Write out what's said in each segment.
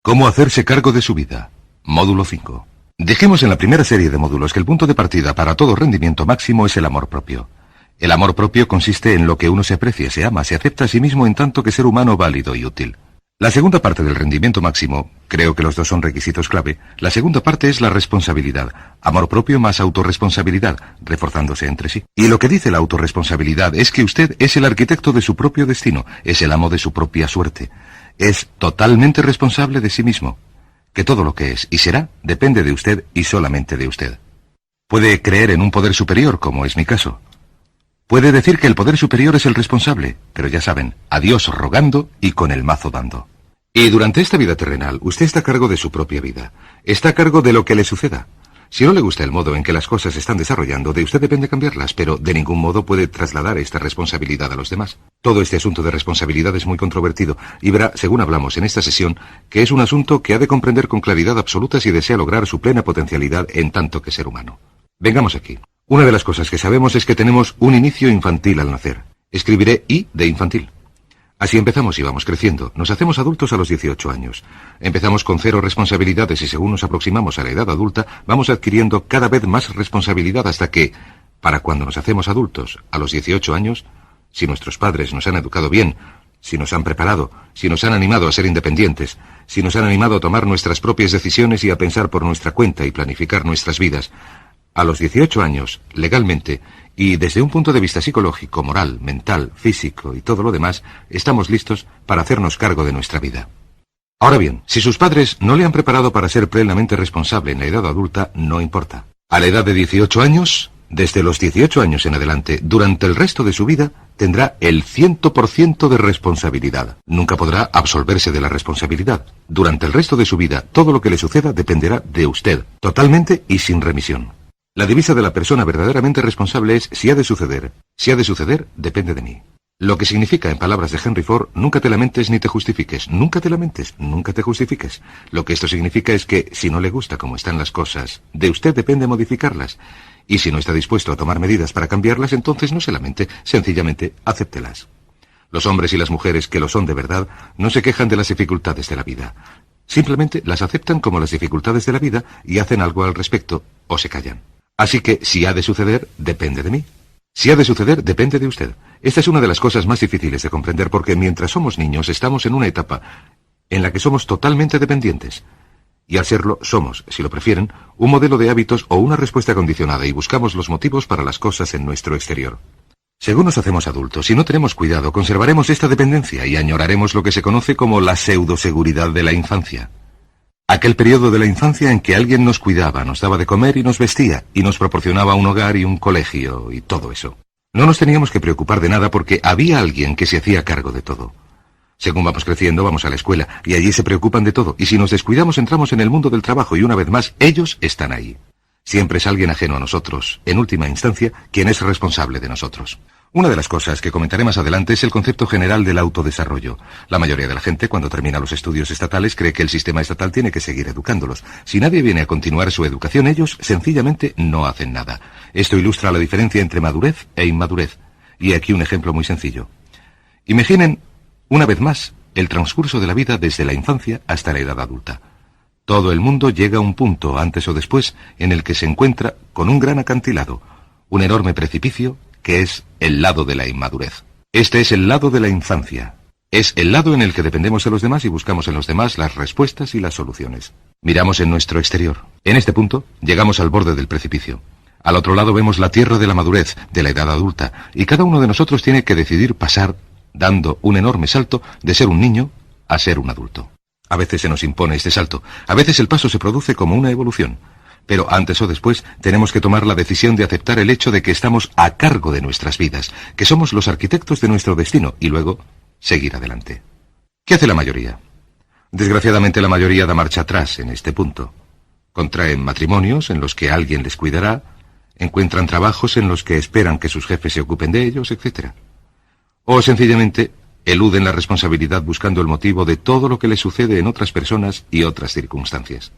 ¿Cómo hacerse cargo de su vida? Módulo 5. Dijimos en la primera serie de módulos que el punto de partida para todo rendimiento máximo es el amor propio. El amor propio consiste en lo que uno se aprecia, se ama, se acepta a sí mismo en tanto que ser humano válido y útil. La segunda parte del rendimiento máximo, creo que los dos son requisitos clave, la segunda parte es la responsabilidad. Amor propio más autorresponsabilidad, reforzándose entre sí. Y lo que dice la autorresponsabilidad es que usted es el arquitecto de su propio destino, es el amo de su propia suerte. Es totalmente responsable de sí mismo, que todo lo que es y será depende de usted y solamente de usted. Puede creer en un poder superior, como es mi caso. Puede decir que el poder superior es el responsable, pero ya saben, a Dios rogando y con el mazo dando. Y durante esta vida terrenal, usted está a cargo de su propia vida. Está a cargo de lo que le suceda. Si no le gusta el modo en que las cosas se están desarrollando, de usted depende cambiarlas, pero de ningún modo puede trasladar esta responsabilidad a los demás. Todo este asunto de responsabilidad es muy controvertido, y verá, según hablamos en esta sesión, que es un asunto que ha de comprender con claridad absoluta si desea lograr su plena potencialidad en tanto que ser humano. Vengamos aquí. Una de las cosas que sabemos es que tenemos un inicio infantil al nacer. Escribiré I de infantil. Así empezamos y vamos creciendo. Nos hacemos adultos a los 18 años. Empezamos con 0 responsabilidades y según nos aproximamos a la edad adulta, vamos adquiriendo cada vez más responsabilidad hasta que, para cuando nos hacemos adultos, a los 18 años, si nuestros padres nos han educado bien, si nos han preparado, si nos han animado a ser independientes, si nos han animado a tomar nuestras propias decisiones y a pensar por nuestra cuenta y planificar nuestras vidas, a los 18 años, legalmente, y desde un punto de vista psicológico, moral, mental, físico y todo lo demás, estamos listos para hacernos cargo de nuestra vida. Ahora bien, si sus padres no le han preparado para ser plenamente responsable en la edad adulta, no importa. A la edad de 18 años, desde los 18 años en adelante, durante el resto de su vida, tendrá el 100% de responsabilidad. Nunca podrá absolverse de la responsabilidad. Durante el resto de su vida, todo lo que le suceda dependerá de usted, totalmente y sin remisión. La divisa de la persona verdaderamente responsable es si ha de suceder. Si ha de suceder, depende de mí. Lo que significa, en palabras de Henry Ford, nunca te lamentes ni te justifiques. Nunca te lamentes, nunca te justifiques. Lo que esto significa es que, si no le gusta cómo están las cosas, de usted depende modificarlas. Y si no está dispuesto a tomar medidas para cambiarlas, entonces no se lamente, sencillamente acéptelas. Los hombres y las mujeres que lo son de verdad no se quejan de las dificultades de la vida. Simplemente las aceptan como las dificultades de la vida y hacen algo al respecto o se callan. Así que, si ha de suceder, depende de mí. Si ha de suceder, depende de usted. Esta es una de las cosas más difíciles de comprender porque mientras somos niños estamos en una etapa en la que somos totalmente dependientes. Y al serlo, somos, si lo prefieren, un modelo de hábitos o una respuesta condicionada y buscamos los motivos para las cosas en nuestro exterior. Según nos hacemos adultos, si no tenemos cuidado, conservaremos esta dependencia y añoraremos lo que se conoce como la pseudoseguridad de la infancia. Aquel periodo de la infancia en que alguien nos cuidaba, nos daba de comer y nos vestía, y nos proporcionaba un hogar y un colegio y todo eso. No nos teníamos que preocupar de nada porque había alguien que se hacía cargo de todo. Según vamos creciendo, vamos a la escuela, y allí se preocupan de todo, y si nos descuidamos entramos en el mundo del trabajo, y una vez más, ellos están ahí. Siempre es alguien ajeno a nosotros, en última instancia, quien es responsable de nosotros. Una de las cosas que comentaré más adelante es el concepto general del autodesarrollo. La mayoría de la gente, cuando termina los estudios estatales, cree que el sistema estatal tiene que seguir educándolos. Si nadie viene a continuar su educación, ellos sencillamente no hacen nada. Esto ilustra la diferencia entre madurez e inmadurez. Y aquí un ejemplo muy sencillo. Imaginen, una vez más, el transcurso de la vida desde la infancia hasta la edad adulta. Todo el mundo llega a un punto, antes o después, en el que se encuentra con un gran acantilado, un enorme precipicio, que es el lado de la inmadurez. Este es el lado de la infancia. Es el lado en el que dependemos de los demás y buscamos en los demás las respuestas y las soluciones. Miramos en nuestro exterior. En este punto, llegamos al borde del precipicio. Al otro lado vemos la tierra de la madurez, de la edad adulta, y cada uno de nosotros tiene que decidir pasar, dando un enorme salto de ser un niño a ser un adulto. A veces se nos impone este salto, a veces el paso se produce como una evolución. Pero antes o después tenemos que tomar la decisión de aceptar el hecho de que estamos a cargo de nuestras vidas, que somos los arquitectos de nuestro destino y luego seguir adelante. ¿Qué hace la mayoría? Desgraciadamente la mayoría da marcha atrás en este punto. Contraen matrimonios en los que alguien les cuidará, encuentran trabajos en los que esperan que sus jefes se ocupen de ellos, etc. O sencillamente eluden la responsabilidad buscando el motivo de todo lo que les sucede en otras personas y otras circunstancias.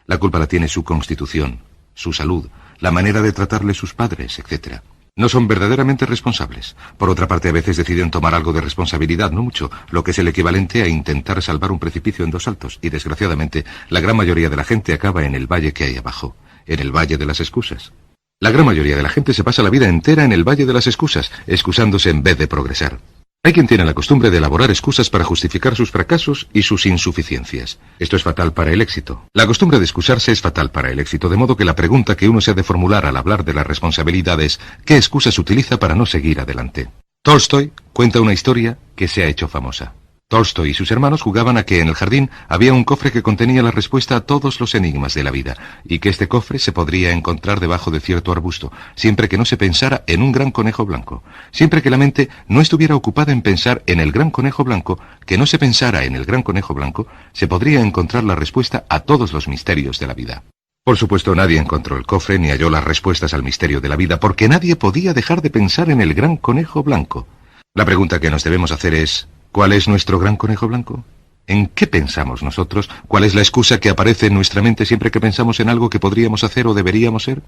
La culpa la tiene su constitución, su salud, la manera de tratarle sus padres, etc. No son verdaderamente responsables. Por otra parte, a veces deciden tomar algo de responsabilidad, no mucho, lo que es el equivalente a intentar salvar un precipicio en 2 saltos. Y desgraciadamente, la gran mayoría de la gente acaba en el valle que hay abajo, en el valle de las excusas. La gran mayoría de la gente se pasa la vida entera en el valle de las excusas, excusándose en vez de progresar. Hay quien tiene la costumbre de elaborar excusas para justificar sus fracasos y sus insuficiencias. Esto es fatal para el éxito. La costumbre de excusarse es fatal para el éxito, de modo que la pregunta que uno se ha de formular al hablar de la responsabilidad es ¿qué excusas utiliza para no seguir adelante? Tolstoy cuenta una historia que se ha hecho famosa. Tolstoy y sus hermanos jugaban a que en el jardín había un cofre que contenía la respuesta a todos los enigmas de la vida, y que este cofre se podría encontrar debajo de cierto arbusto, siempre que no se pensara en un gran conejo blanco. Siempre que la mente no estuviera ocupada en pensar en el gran conejo blanco, que no se pensara en el gran conejo blanco, se podría encontrar la respuesta a todos los misterios de la vida. Por supuesto, nadie encontró el cofre ni halló las respuestas al misterio de la vida, porque nadie podía dejar de pensar en el gran conejo blanco. La pregunta que nos debemos hacer es ¿cuál es nuestro gran conejo blanco? ¿En qué pensamos nosotros? ¿Cuál es la excusa que aparece en nuestra mente siempre que pensamos en algo que podríamos hacer o deberíamos ser?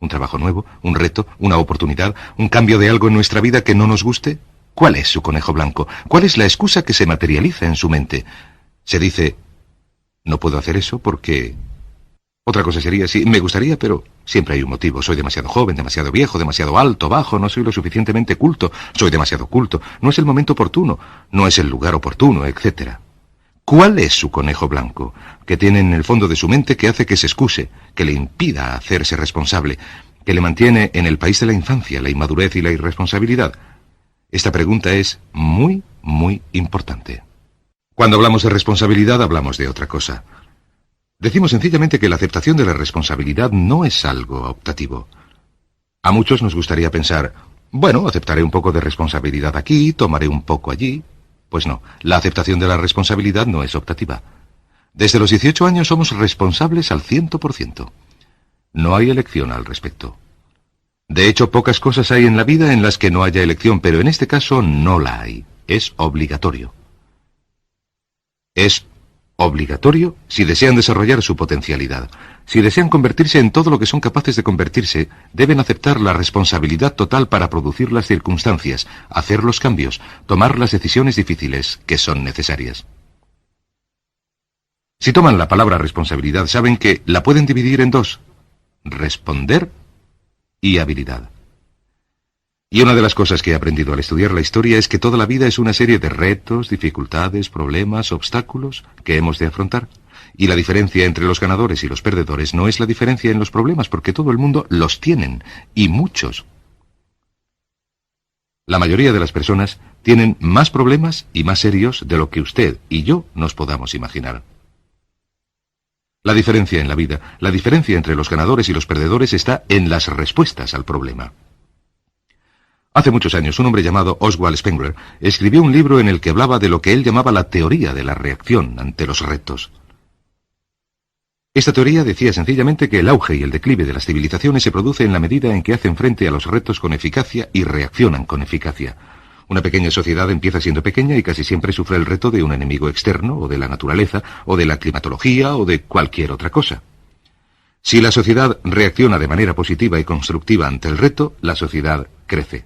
¿Un trabajo nuevo? ¿Un reto? ¿Una oportunidad? ¿Un cambio de algo en nuestra vida que no nos guste? ¿Cuál es su conejo blanco? ¿Cuál es la excusa que se materializa en su mente? Se dice, no puedo hacer eso porque... Otra cosa sería, sí, me gustaría, pero siempre hay un motivo. Soy demasiado joven, demasiado viejo, demasiado alto, bajo, no soy lo suficientemente culto, soy demasiado culto, no es el momento oportuno, no es el lugar oportuno, etc. ¿Cuál es su conejo blanco que tiene en el fondo de su mente que hace que se excuse, que le impida hacerse responsable, que le mantiene en el país de la infancia, la inmadurez y la irresponsabilidad? Esta pregunta es muy, muy importante. Cuando hablamos de responsabilidad, hablamos de otra cosa. Decimos sencillamente que la aceptación de la responsabilidad no es algo optativo. A muchos nos gustaría pensar, bueno, aceptaré un poco de responsabilidad aquí, tomaré un poco allí. Pues no, la aceptación de la responsabilidad no es optativa. Desde los 18 años somos responsables al 100%. No hay elección al respecto. De hecho, pocas cosas hay en la vida en las que no haya elección, pero en este caso no la hay. Es obligatorio. Es obligatorio si desean desarrollar su potencialidad. Si desean convertirse en todo lo que son capaces de convertirse, deben aceptar la responsabilidad total para producir las circunstancias, hacer los cambios, tomar las decisiones difíciles que son necesarias. Si toman la palabra responsabilidad, saben que la pueden dividir en dos: responder y habilidad. Y una de las cosas que he aprendido al estudiar la historia es que toda la vida es una serie de retos, dificultades, problemas, obstáculos que hemos de afrontar. Y la diferencia entre los ganadores y los perdedores no es la diferencia en los problemas, porque todo el mundo los tienen, y muchos. La mayoría de las personas tienen más problemas y más serios de lo que usted y yo nos podamos imaginar. La diferencia en la vida, la diferencia entre los ganadores y los perdedores está en las respuestas al problema. Hace muchos años, un hombre llamado Oswald Spengler escribió un libro en el que hablaba de lo que él llamaba la teoría de la reacción ante los retos. Esta teoría decía sencillamente que el auge y el declive de las civilizaciones se produce en la medida en que hacen frente a los retos con eficacia y reaccionan con eficacia. Una pequeña sociedad empieza siendo pequeña y casi siempre sufre el reto de un enemigo externo, o de la naturaleza, o de la climatología, o de cualquier otra cosa. Si la sociedad reacciona de manera positiva y constructiva ante el reto, la sociedad crece.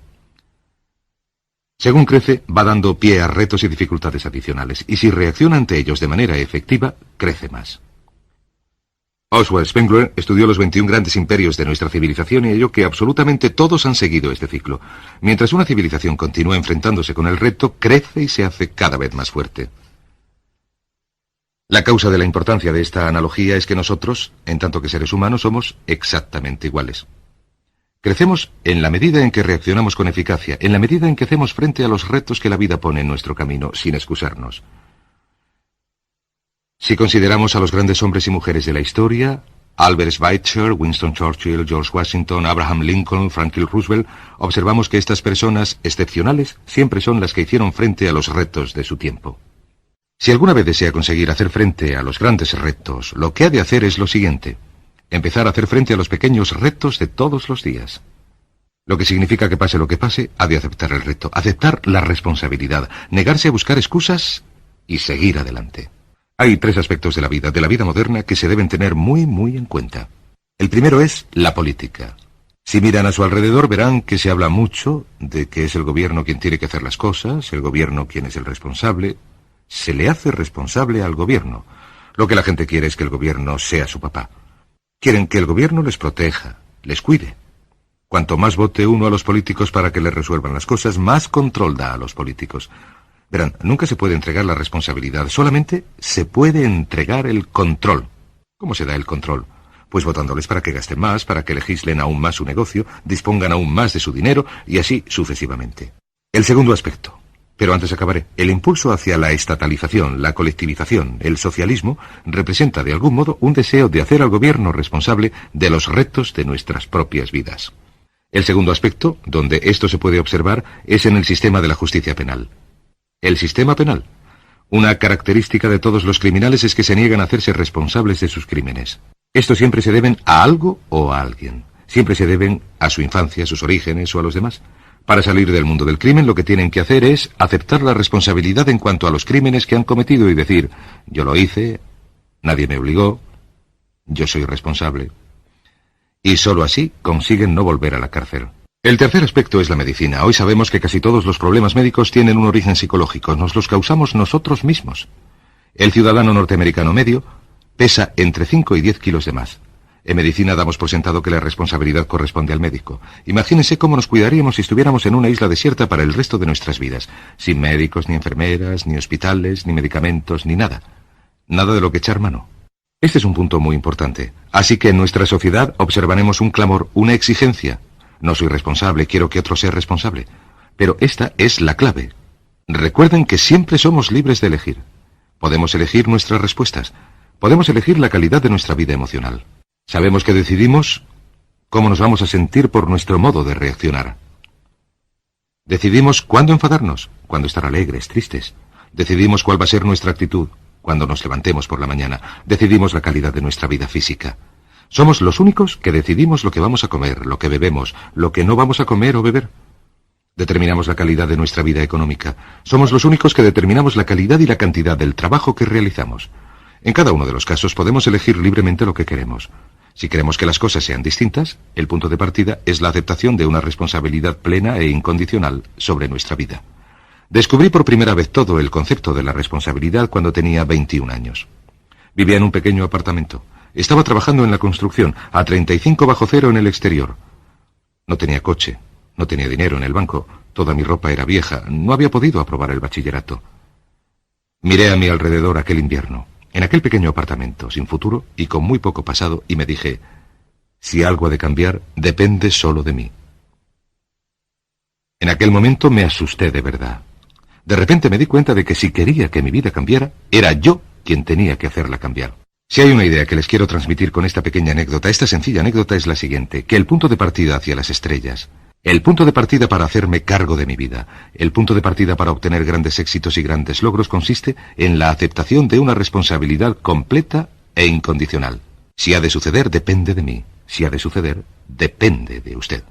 Según crece, va dando pie a retos y dificultades adicionales, y si reacciona ante ellos de manera efectiva, crece más. Oswald Spengler estudió los 21 grandes imperios de nuestra civilización y halló que absolutamente todos han seguido este ciclo. Mientras una civilización continúa enfrentándose con el reto, crece y se hace cada vez más fuerte. La causa de la importancia de esta analogía es que nosotros, en tanto que seres humanos, somos exactamente iguales. Crecemos en la medida en que reaccionamos con eficacia, en la medida en que hacemos frente a los retos que la vida pone en nuestro camino, sin excusarnos. Si consideramos a los grandes hombres y mujeres de la historia, Albert Schweitzer, Winston Churchill, George Washington, Abraham Lincoln, Franklin Roosevelt, observamos que estas personas excepcionales siempre son las que hicieron frente a los retos de su tiempo. Si alguna vez desea conseguir hacer frente a los grandes retos, lo que ha de hacer es lo siguiente: empezar a hacer frente a los pequeños retos de todos los días. Lo que significa que pase lo que pase, ha de aceptar el reto, aceptar la responsabilidad, negarse a buscar excusas y seguir adelante. Hay 3 aspectos de la vida moderna, que se deben tener muy, muy en cuenta. El primero es la política. Si miran a su alrededor verán que se habla mucho de que es el gobierno quien tiene que hacer las cosas, el gobierno quien es el responsable. Se le hace responsable al gobierno. Lo que la gente quiere es que el gobierno sea su papá. Quieren que el gobierno les proteja, les cuide. Cuanto más vote uno a los políticos para que les resuelvan las cosas, más control da a los políticos. Verán, nunca se puede entregar la responsabilidad, solamente se puede entregar el control. ¿Cómo se da el control? Pues votándoles para que gasten más, para que legislen aún más su negocio, dispongan aún más de su dinero y así sucesivamente. El segundo aspecto, pero antes acabaré, el impulso hacia la estatalización, la colectivización, el socialismo, representa de algún modo un deseo de hacer al gobierno responsable de los retos de nuestras propias vidas. El segundo aspecto, donde esto se puede observar, es en el sistema de la justicia penal. El sistema penal. Una característica de todos los criminales es que se niegan a hacerse responsables de sus crímenes. Estos siempre se deben a algo o a alguien. Siempre se deben a su infancia, a sus orígenes o a los demás. Para salir del mundo del crimen lo que tienen que hacer es aceptar la responsabilidad en cuanto a los crímenes que han cometido y decir, yo lo hice, nadie me obligó, yo soy responsable. Y sólo así consiguen no volver a la cárcel. El tercer aspecto es la medicina. Hoy sabemos que casi todos los problemas médicos tienen un origen psicológico. Nos los causamos nosotros mismos. El ciudadano norteamericano medio pesa entre 5 y 10 kilos de más. En medicina damos por sentado que la responsabilidad corresponde al médico. Imagínense cómo nos cuidaríamos si estuviéramos en una isla desierta para el resto de nuestras vidas, sin médicos, ni enfermeras, ni hospitales, ni medicamentos, ni nada. Nada de lo que echar mano. Este es un punto muy importante. Así que en nuestra sociedad observaremos un clamor, una exigencia. No soy responsable, quiero que otro sea responsable. Pero esta es la clave. Recuerden que siempre somos libres de elegir. Podemos elegir nuestras respuestas. Podemos elegir la calidad de nuestra vida emocional. Sabemos que decidimos cómo nos vamos a sentir por nuestro modo de reaccionar. Decidimos cuándo enfadarnos, cuándo estar alegres, tristes. Decidimos cuál va a ser nuestra actitud cuando nos levantemos por la mañana. Decidimos la calidad de nuestra vida física. Somos los únicos que decidimos lo que vamos a comer, lo que bebemos, lo que no vamos a comer o beber. Determinamos la calidad de nuestra vida económica. Somos los únicos que determinamos la calidad y la cantidad del trabajo que realizamos. En cada uno de los casos podemos elegir libremente lo que queremos. Si queremos que las cosas sean distintas, el punto de partida es la aceptación de una responsabilidad plena e incondicional sobre nuestra vida. Descubrí por primera vez todo el concepto de la responsabilidad cuando tenía 21 años. Vivía en un pequeño apartamento. Estaba trabajando en la construcción, a 35 bajo cero en el exterior. No tenía coche, no tenía dinero en el banco, toda mi ropa era vieja, no había podido aprobar el bachillerato. Miré a mi alrededor aquel invierno, en aquel pequeño apartamento, sin futuro y con muy poco pasado, y me dije, si algo ha de cambiar, depende solo de mí. En aquel momento me asusté de verdad. De repente me di cuenta de que si quería que mi vida cambiara, era yo quien tenía que hacerla cambiar. Si hay una idea que les quiero transmitir con esta pequeña anécdota, esta sencilla anécdota es la siguiente, que el punto de partida hacia las estrellas, el punto de partida para hacerme cargo de mi vida, el punto de partida para obtener grandes éxitos y grandes logros consiste en la aceptación de una responsabilidad completa e incondicional. Si ha de suceder, depende de mí. Si ha de suceder, depende de usted.